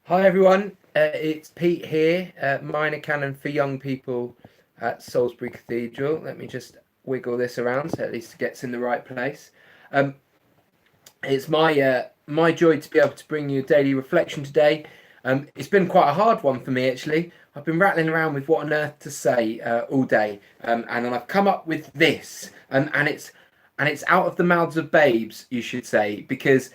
Hi everyone, it's Pete here, minor canon for young people at Salisbury Cathedral. Let me just wiggle this around so at least it gets in the right place. Um, it's my joy to be able to bring you a daily reflection today. It's been quite a hard one for me actually. I've been rattling around with what on earth to say all day, and then I've come up with this, and it's out of the mouths of babes, you should say, because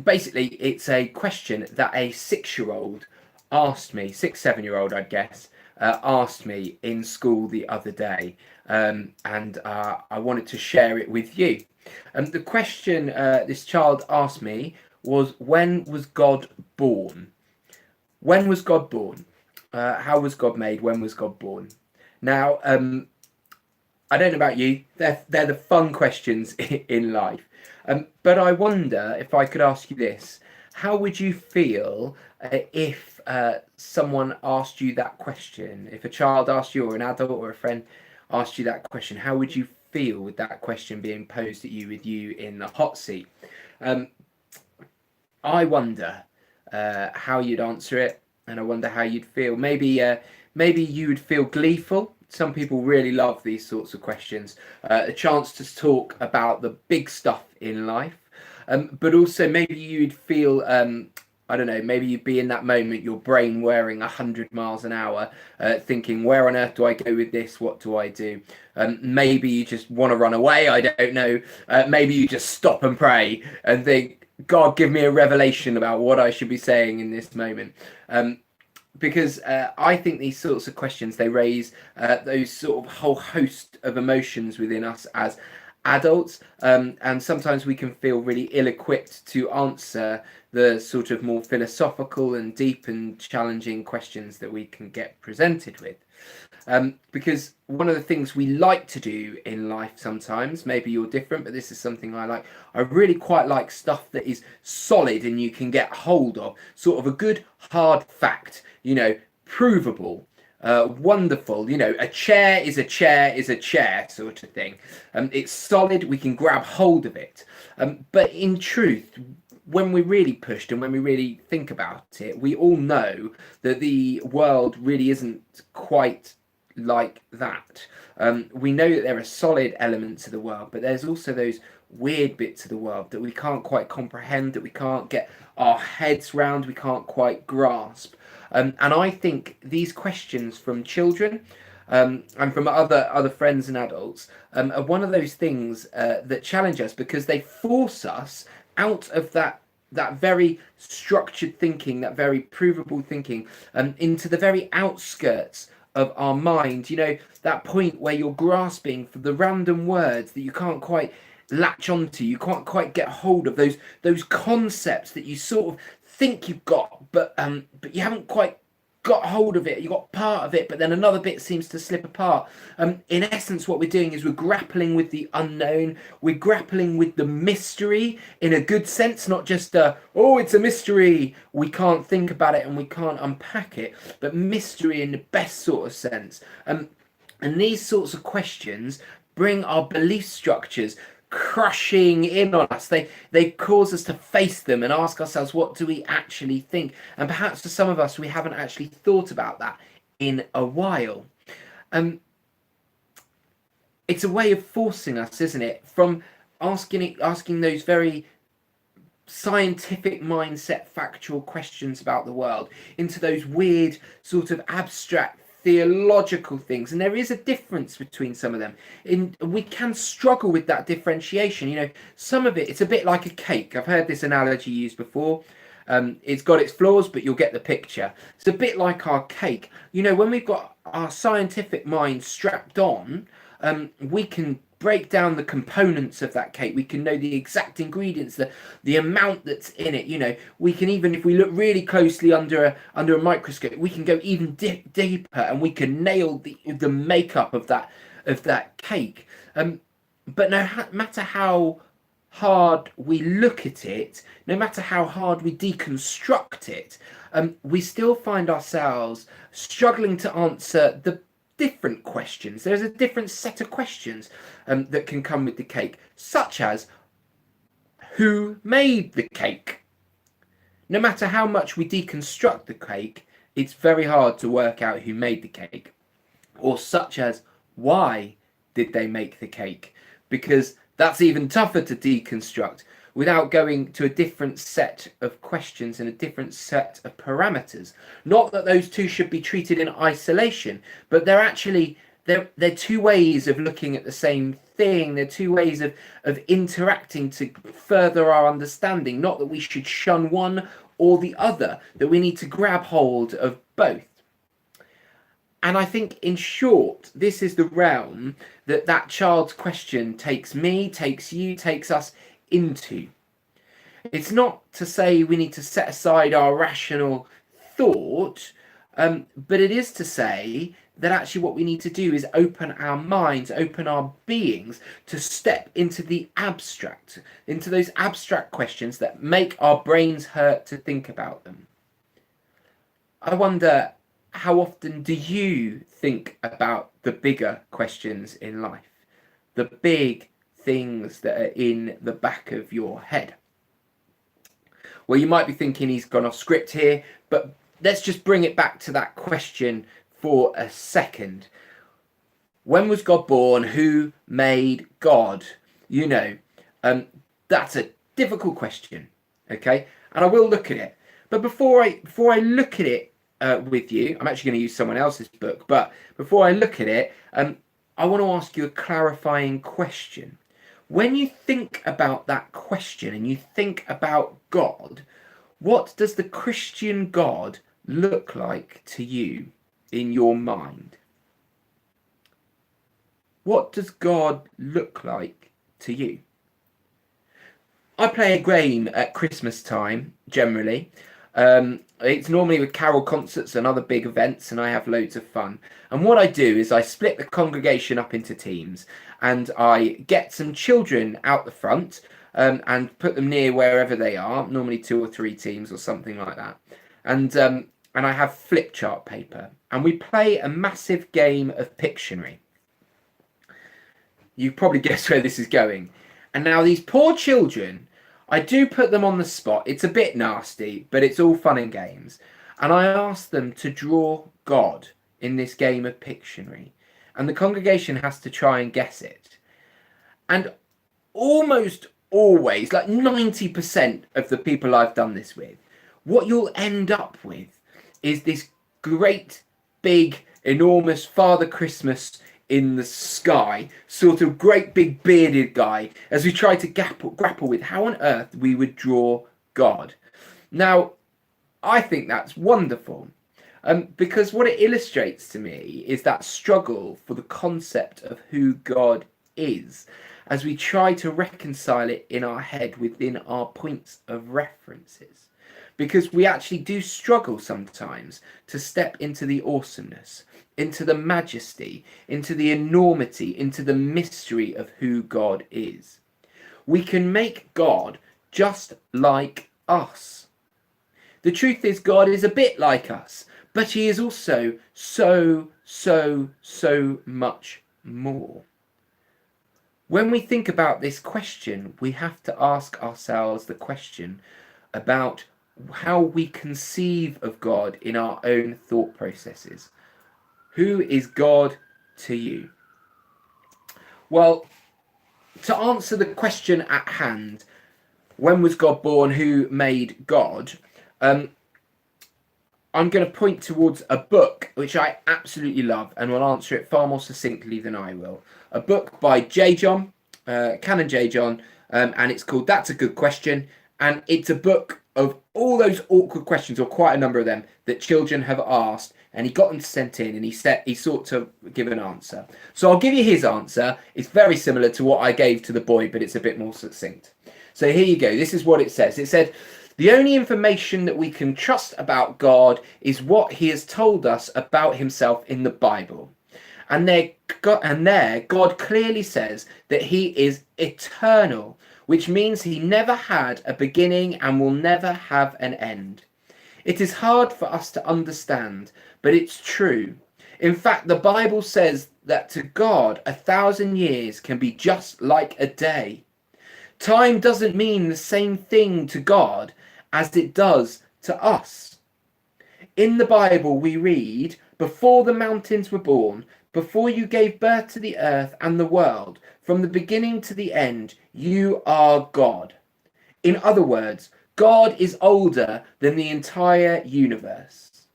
basically it's a question that a 6-year-old asked me, 7-year-old, I'd guess, asked me in school the other day, and I wanted to share it with you. The question this child asked me was, when was God born? When was God born? How was God made? When was God born? Now, I don't know about you, they're the fun questions in life. But I wonder if I could ask you this: how would you feel if someone asked you that question? If a child asked you, or an adult, or a friend asked you that question, how would you feel with that question being posed at you, with you in the hot seat? Um, I wonder how you'd answer it, and I wonder how you'd feel. Maybe you would feel gleeful. Some people really love these sorts of questions, a chance to talk about the big stuff in life, but also maybe you'd feel. I don't know, maybe you'd be in that moment, your brain whirring 100 miles an hour, thinking, where on earth do I go with this? What do I do? Maybe you just want to run away. I don't know. Maybe you just stop and pray and think, God, give me a revelation about what I should be saying in this moment. Because I think these sorts of questions, they raise those sort of whole host of emotions within us as adults, and sometimes we can feel really ill-equipped to answer the sort of more philosophical and deep and challenging questions that we can get presented with. Because one of the things we like to do in life sometimes, maybe you're different, but this is something I like. I really quite like stuff that is solid and you can get hold of, sort of a good hard fact, provable. Wonderful, a chair is a chair is a chair, sort of thing. It's solid, we can grab hold of it. But in truth, when we're really pushed and when we really think about it, we all know that the world really isn't quite like that. We know that there are solid elements of the world, but there's also those weird bits of the world that we can't quite comprehend, that we can't get our heads round, we can't quite grasp. And I think these questions from children, and from other friends and adults, are one of those things that challenge us, because they force us out of that very structured thinking, that very provable thinking, into the very outskirts of our mind. That point where you're grasping for the random words that you can't quite latch onto, you can't quite get hold of those concepts that you sort of think you've got, but you haven't quite got hold of it. You got part of it, but then another bit seems to slip apart. In essence, what we're doing is we're grappling with the unknown. We're grappling with the mystery in a good sense, not just oh, it's a mystery, we can't think about it and we can't unpack it, but mystery in the best sort of sense. And these sorts of questions bring our belief structures crushing in on us. They cause us to face them and ask ourselves, what do we actually think? And perhaps for some of us, we haven't actually thought about that in a while. It's a way of forcing us, isn't it, from asking those very scientific mindset, factual questions about the world, into those weird, sort of abstract theological things. And there is a difference between some of them. We can struggle with that differentiation. Some of it's a bit like a cake. I've heard this analogy used before. It's got its flaws, but you'll get the picture. It's a bit like our cake. When we've got our scientific mind strapped on, we can break down the components of that cake. We can know the exact ingredients, the amount that's in it. We can, even if we look really closely under a microscope, we can go even deeper, and we can nail the makeup of that cake. But no matter how hard we look at it, no matter how hard we deconstruct it, we still find ourselves struggling to answer the different questions. There's a different set of questions that can come with the cake, such as, who made the cake? no matter how much we deconstruct the cake, it's very hard to work out who made the cake, or such as why did they make the cake, because that's even tougher to deconstruct without going to a different set of questions and a different set of parameters. Not that those two should be treated in isolation, but they're two ways of looking at the same thing. They're two ways of interacting to further our understanding. Not that we should shun one or the other, that we need to grab hold of both. And I think, in short, this is the realm that child's question takes me, takes you, takes us into. It's not to say we need to set aside our rational thought, but it is to say that actually what we need to do is open our minds, open our beings to step into the abstract, into those abstract questions that make our brains hurt to think about them. I wonder, how often do you think about the bigger questions in life? The big things that are in the back of your head? Well, you might be thinking he's gone off script here, but let's just bring it back to that question for a second. When was God born? Who made God? You know, that's a difficult question, okay? And I will look at it. But before I look at it with you, I'm actually going to use someone else's book, but before I look at it, I want to ask you a clarifying question. When you think about that question and you think about God, what does the Christian God look like to you in your mind? What does God look like to you? I play a game at Christmas time, generally. It's normally with carol concerts and other big events, and I have loads of fun. And what I do is I split the congregation up into teams, and I get some children out the front and put them near wherever they are, normally 2 or 3 teams or something like that. And I have flip chart paper, and we play a massive game of Pictionary. You probably guess where this is going. And now these poor children, I do put them on the spot. It's a bit nasty, but it's all fun and games. And I ask them to draw God in this game of Pictionary. And the congregation has to try and guess it. And almost always, like 90% of the people I've done this with, what you'll end up with is this great, big, enormous Father Christmas in the sky, sort of great big bearded guy, as we try to grapple with how on earth we would draw God. Now, I think that's wonderful, because what it illustrates to me is that struggle for the concept of who God is, as we try to reconcile it in our head within our points of references. Because we actually do struggle sometimes to step into the awesomeness, into the majesty, into the enormity, into the mystery of who God is. We can make God just like us. The truth is, God is a bit like us, but he is also so much more. When we think about this question, we have to ask ourselves the question about how we conceive of God in our own thought processes. Who is God to you? Well, to answer the question at hand, when was God born? Who made God? I'm going to point towards a book which I absolutely love and will answer it far more succinctly than I will. A book by J. John, Canon J. John, and it's called That's a Good Question. And it's a book of all those awkward questions, or quite a number of them, that children have asked, and he got them sent in, and he sought to give an answer. So I'll give you his answer. It's very similar to what I gave to the boy, but it's a bit more succinct. So here you go. This is what it says. It said, the only information that we can trust about God is what he has told us about himself in the Bible. And there God clearly says that he is eternal, which means he never had a beginning and will never have an end. It is hard for us to understand, but it's true. In fact, the Bible says that to God, 1,000 years can be just like a day. Time doesn't mean the same thing to God as it does to us. In the Bible, we read, before the mountains were born, before you gave birth to the earth and the world, from the beginning to the end, you are God. In other words, God is older than the entire universe.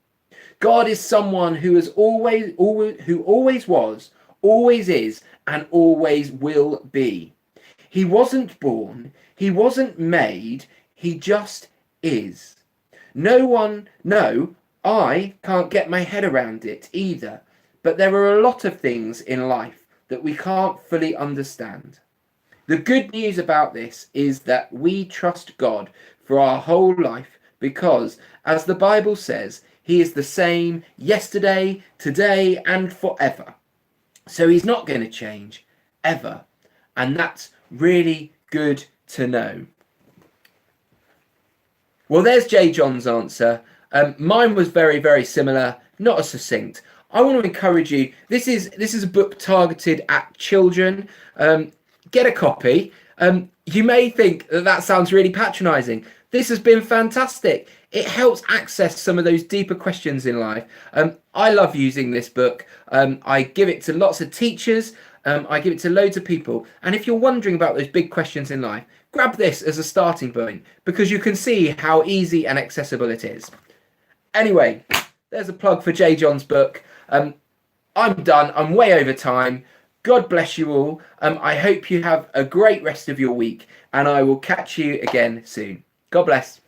God is someone who has always was, always is, and always will be. He wasn't born, he wasn't made, he just is. I can't get my head around it either, but there are a lot of things in life that we can't fully understand. The good news about this is that we trust God for our whole life because, as the Bible says, he is the same yesterday, today, and forever. So he's not going to change, ever. And that's really good to know. Well, there's J. John's answer. Mine was very, very similar, not as succinct. I want to encourage you. This is a book targeted at children. Get a copy. You may think that sounds really patronizing. This has been fantastic. It helps access some of those deeper questions in life. I love using this book. I give it to lots of teachers. I give it to loads of people. And if you're wondering about those big questions in life, grab this as a starting point because you can see how easy and accessible it is. Anyway, there's a plug for J. John's book. I'm done. I'm way over time. God bless you all. I hope you have a great rest of your week, and I will catch you again soon. God bless.